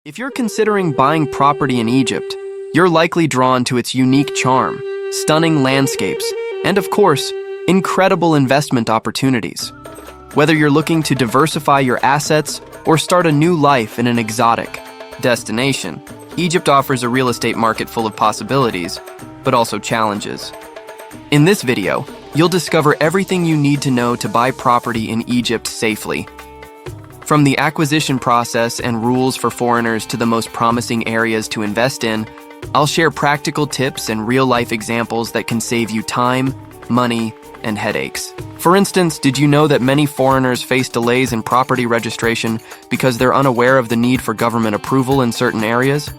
If you're considering buying property in Egypt, you're likely drawn to its unique charm, stunning landscapes, and of course, incredible investment opportunities. Whether you're looking to diversify your assets or start a new life in an exotic destination, Egypt offers a real estate market full of possibilities, but also challenges. In this video, you'll discover everything you need to know to buy property in Egypt safely. From the acquisition process and rules for foreigners to the most promising areas to invest in, I'll share practical tips and real-life examples that can save you time, money, and headaches. For instance, did you know that many foreigners face delays in property registration because they're unaware of the need for government approval in certain areas?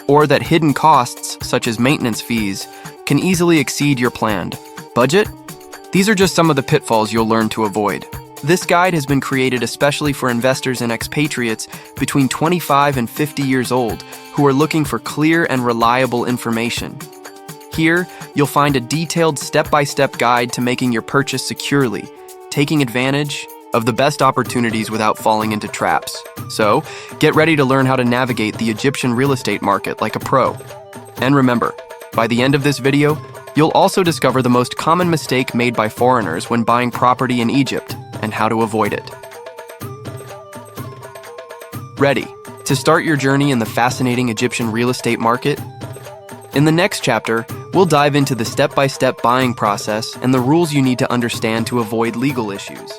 Or that hidden costs, such as maintenance fees, can easily exceed your planned budget? These are just some of the pitfalls you'll learn to avoid. This guide has been created especially for investors and expatriates between 25 and 50 years old who are looking for clear and reliable information. Here, you'll find a detailed step-by-step guide to making your purchase securely, taking advantage of the best opportunities without falling into traps. So, get ready to learn how to navigate the Egyptian real estate market like a pro. And remember, by the end of this video, you'll also discover the most common mistake made by foreigners when buying property in Egypt and how to avoid it. Ready to start your journey in the fascinating Egyptian real estate market? In the next chapter, we'll dive into the step-by-step buying process and the rules you need to understand to avoid legal issues.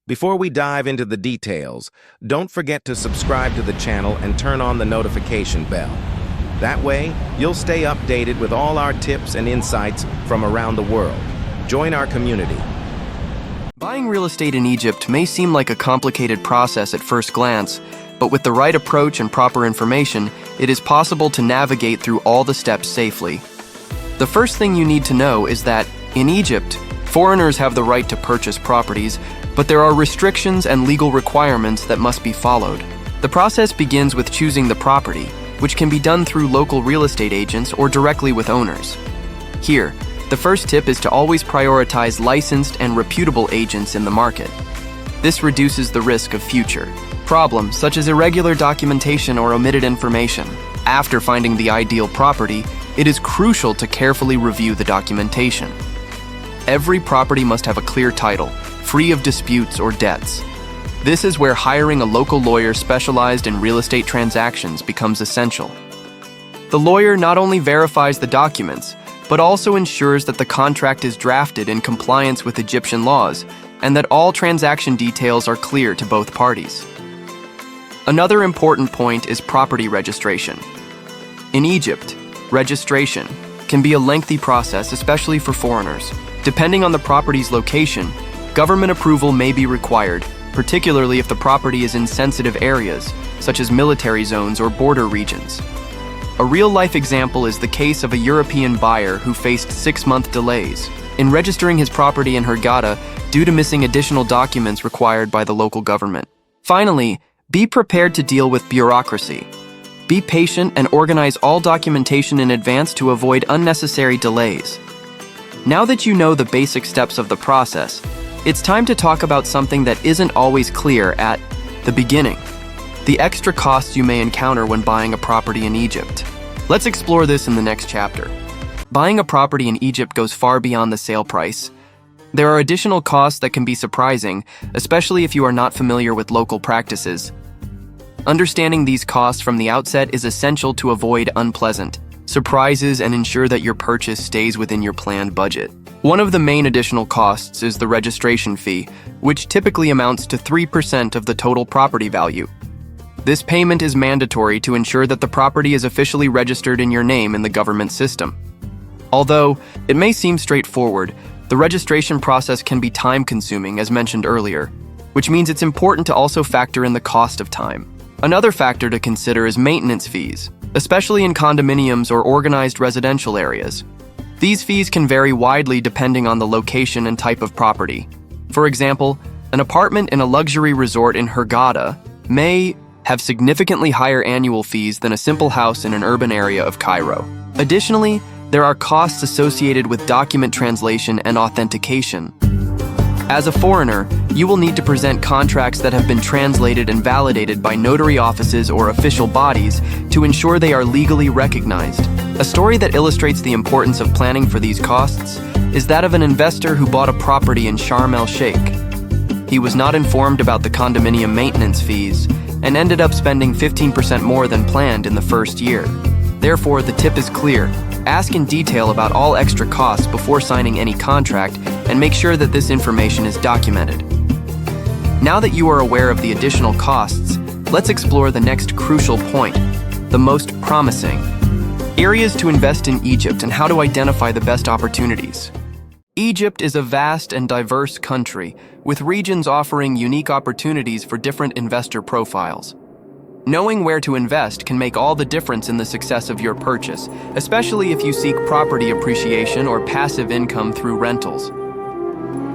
Before we dive into the details, don't forget to subscribe to the channel and turn on the notification bell. That way, you'll stay updated with all our tips and insights from around the world. Join our community. Buying real estate in Egypt may seem like a complicated process at first glance, but with the right approach and proper information, it is possible to navigate through all the steps safely. The first thing you need to know is that, in Egypt, foreigners have the right to purchase properties, but there are restrictions and legal requirements that must be followed. The process begins with choosing the property, which can be done through local real estate agents or directly with owners. Here, the first tip is to always prioritize licensed and reputable agents in the market. This reduces the risk of future problems such as irregular documentation or omitted information. After finding the ideal property, it is crucial to carefully review the documentation. Every property must have a clear title, free of disputes or debts. This is where hiring a local lawyer specialized in real estate transactions becomes essential. The lawyer not only verifies the documents, but also ensures that the contract is drafted in compliance with Egyptian laws and that all transaction details are clear to both parties. Another important point is property registration. In Egypt, registration can be a lengthy process, especially for foreigners. Depending on the property's location, government approval may be required, particularly if the property is in sensitive areas, such as military zones or border regions. A real-life example is the case of a European buyer who faced 6-month delays in registering his property in Hurghada due to missing additional documents required by the local government. Finally, be prepared to deal with bureaucracy. Be patient and organize all documentation in advance to avoid unnecessary delays. Now that you know the basic steps of the process, it's time to talk about something that isn't always clear at the beginning: the extra costs you may encounter when buying a property in Egypt. Let's explore this in the next chapter. Buying a property in Egypt goes far beyond the sale price. There are additional costs that can be surprising, especially if you are not familiar with local practices. Understanding these costs from the outset is essential to avoid unpleasant surprises and ensure that your purchase stays within your planned budget. One of the main additional costs is the registration fee, which typically amounts to 3% of the total property value. This payment is mandatory to ensure that the property is officially registered in your name in the government system. Although it may seem straightforward, the registration process can be time-consuming, as mentioned earlier, which means it's important to also factor in the cost of time. Another factor to consider is maintenance fees, especially in condominiums or organized residential areas. These fees can vary widely depending on the location and type of property. For example, an apartment in a luxury resort in Hurghada may have significantly higher annual fees than a simple house in an urban area of Cairo. Additionally, there are costs associated with document translation and authentication. As a foreigner, you will need to present contracts that have been translated and validated by notary offices or official bodies to ensure they are legally recognized. A story that illustrates the importance of planning for these costs is that of an investor who bought a property in Sharm El-Sheikh. He was not informed about the condominium maintenance fees and ended up spending 15% more than planned in the first year. Therefore, the tip is clear. Ask in detail about all extra costs before signing any contract and make sure that this information is documented. Now that you are aware of the additional costs, let's explore the next crucial point, the most promising. Areas to invest in Egypt and how to identify the best opportunities. Egypt is a vast and diverse country, with regions offering unique opportunities for different investor profiles. Knowing where to invest can make all the difference in the success of your purchase, especially if you seek property appreciation or passive income through rentals.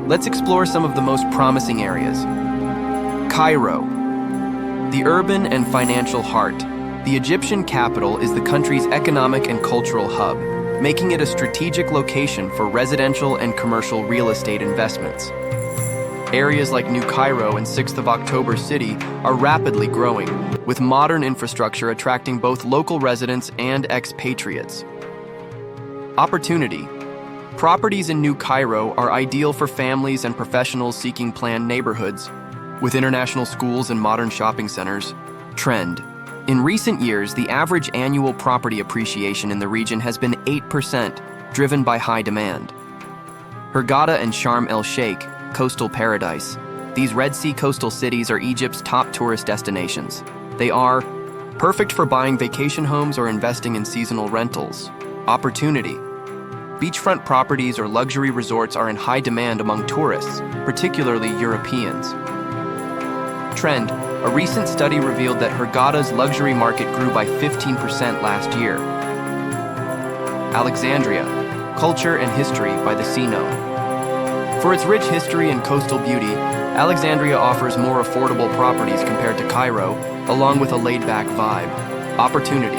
Let's explore some of the most promising areas. Cairo, the urban and financial heart. The Egyptian capital is the country's economic and cultural hub, making it a strategic location for residential and commercial real estate investments. Areas like New Cairo and 6th of October City are rapidly growing, with modern infrastructure attracting both local residents and expatriates. Opportunity. Properties in New Cairo are ideal for families and professionals seeking planned neighborhoods, with international schools and modern shopping centers. Trend. In recent years, the average annual property appreciation in the region has been 8%, driven by high demand. Hurghada and Sharm El-Sheikh, coastal paradise. These Red Sea coastal cities are Egypt's top tourist destinations. They are perfect for buying vacation homes or investing in seasonal rentals. Opportunity. Beachfront properties or luxury resorts are in high demand among tourists, particularly Europeans. Trend. A recent study revealed that Hurghada's luxury market grew by 15% last year. Alexandria. Culture and history by the sea known. For its rich history and coastal beauty, Alexandria offers more affordable properties compared to Cairo, along with a laid-back vibe. Opportunity.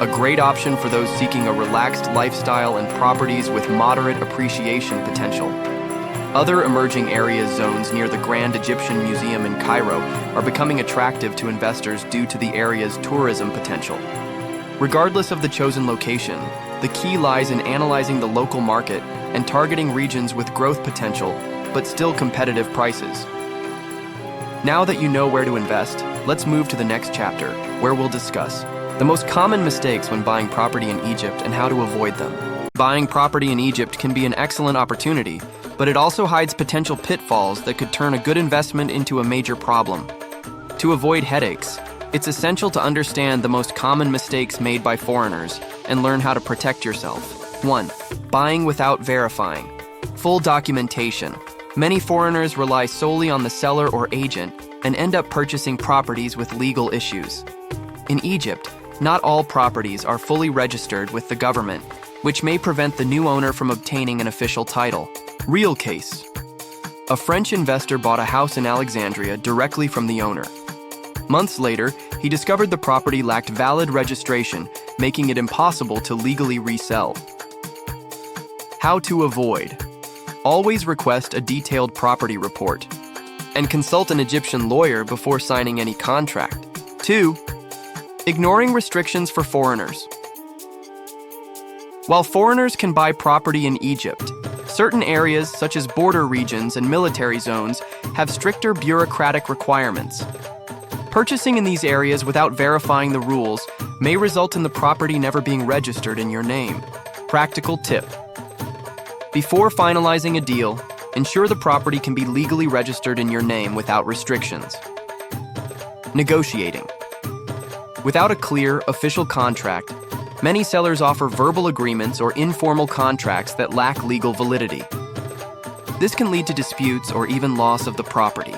A great option for those seeking a relaxed lifestyle and properties with moderate appreciation potential. Other emerging area zones near the Grand Egyptian Museum in Cairo are becoming attractive to investors due to the area's tourism potential. Regardless of the chosen location, the key lies in analyzing the local market and targeting regions with growth potential, but still competitive prices. Now that you know where to invest, let's move to the next chapter, where we'll discuss the most common mistakes when buying property in Egypt and how to avoid them. Buying property in Egypt can be an excellent opportunity, but it also hides potential pitfalls that could turn a good investment into a major problem. To avoid headaches, it's essential to understand the most common mistakes made by foreigners and learn how to protect yourself. 1. Buying without verifying. Full documentation. Many foreigners rely solely on the seller or agent and end up purchasing properties with legal issues. In Egypt, not all properties are fully registered with the government, which may prevent the new owner from obtaining an official title. Real case. A French investor bought a house in Alexandria directly from the owner. Months later, he discovered the property lacked valid registration, making it impossible to legally resell. How to avoid. Always request a detailed property report and consult an Egyptian lawyer before signing any contract. 2. Ignoring restrictions for foreigners. While foreigners can buy property in Egypt, certain areas such as border regions and military zones have stricter bureaucratic requirements. Purchasing in these areas without verifying the rules may result in the property never being registered in your name. Practical tip. Before finalizing a deal, ensure the property can be legally registered in your name without restrictions. Negotiating. Without a clear, official contract, many sellers offer verbal agreements or informal contracts that lack legal validity. This can lead to disputes or even loss of the property.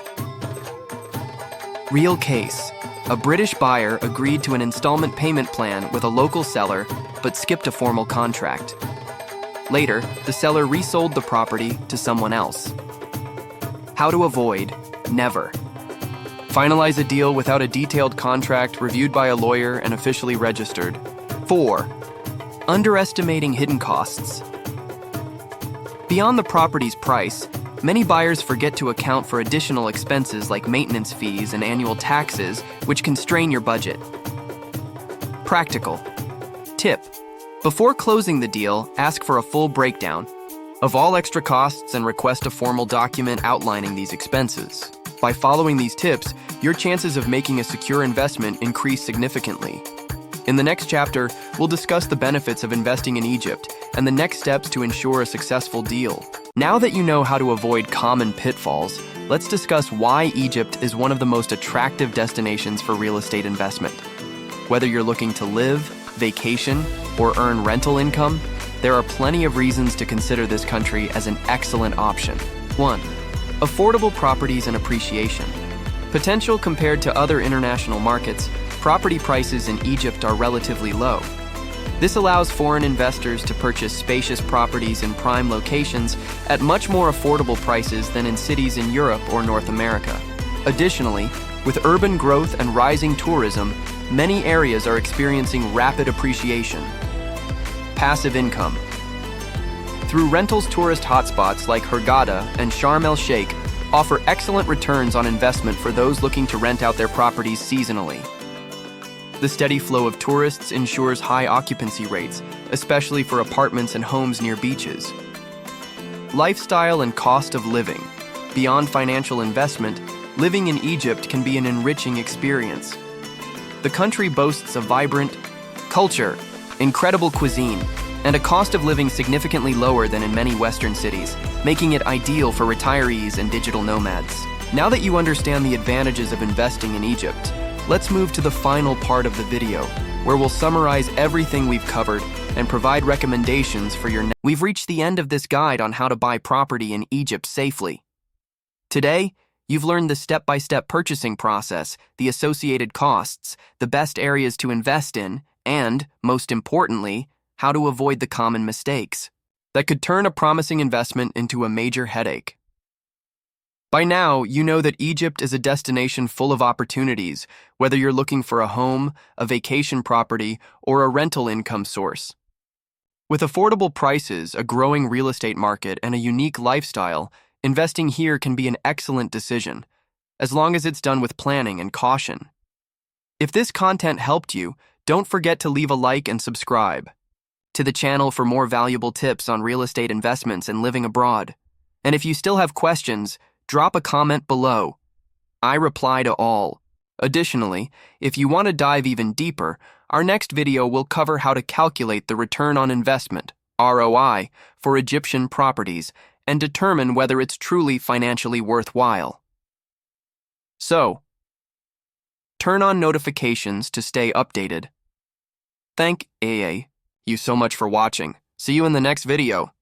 Real case. A British buyer agreed to an installment payment plan with a local seller, but skipped a formal contract. Later, the seller resold the property to someone else. How to avoid. Never. Finalize a deal without a detailed contract reviewed by a lawyer and officially registered. 4. Underestimating hidden costs. Beyond the property's price, Many buyers forget to account for additional expenses like maintenance fees and annual taxes, which can strain your budget. Practical tip: before closing the deal, ask for a full breakdown of all extra costs and request a formal document outlining these expenses. By following these tips, your chances of making a secure investment increase significantly. In the next chapter, we'll discuss the benefits of investing in Egypt and the next steps to ensure a successful deal. Now that you know how to avoid common pitfalls, let's discuss why Egypt is one of the most attractive destinations for real estate investment. Whether you're looking to live, vacation, or earn rental income, there are plenty of reasons to consider this country as an excellent option. 1. Affordable properties and appreciation. Potential compared to other international markets, property prices in Egypt are relatively low. This allows foreign investors to purchase spacious properties in prime locations at much more affordable prices than in cities in Europe or North America. Additionally, with urban growth and rising tourism, many areas are experiencing rapid appreciation. Passive income. Through rentals, tourist hotspots like Hurghada and Sharm El-Sheikh offer excellent returns on investment for those looking to rent out their properties seasonally. The steady flow of tourists ensures high occupancy rates, especially for apartments and homes near beaches. Lifestyle and cost of living. Beyond financial investment, living in Egypt can be an enriching experience. The country boasts a vibrant culture, incredible cuisine, and a cost of living significantly lower than in many Western cities, making it ideal for retirees and digital nomads. Now that you understand the advantages of investing in Egypt, let's move to the final part of the video, where we'll summarize everything we've covered and provide recommendations for your We've reached the end of this guide on how to buy property in Egypt safely. Today, you've learned the step-by-step purchasing process, the associated costs, the best areas to invest in, and, most importantly, how to avoid the common mistakes that could turn a promising investment into a major headache. By now, you know that Egypt is a destination full of opportunities, whether you're looking for a home, a vacation property, or a rental income source. With affordable prices, a growing real estate market, and a unique lifestyle, investing here can be an excellent decision, as long as it's done with planning and caution. If this content helped you, don't forget to leave a like and subscribe to the channel for more valuable tips on real estate investments and living abroad. And if you still have questions, drop a comment below. I reply to all. Additionally, if you want to dive even deeper, our next video will cover how to calculate the return on investment, ROI, for Egyptian properties and determine whether it's truly financially worthwhile. So, turn on notifications to stay updated. Thank you so much for watching. See you in the next video.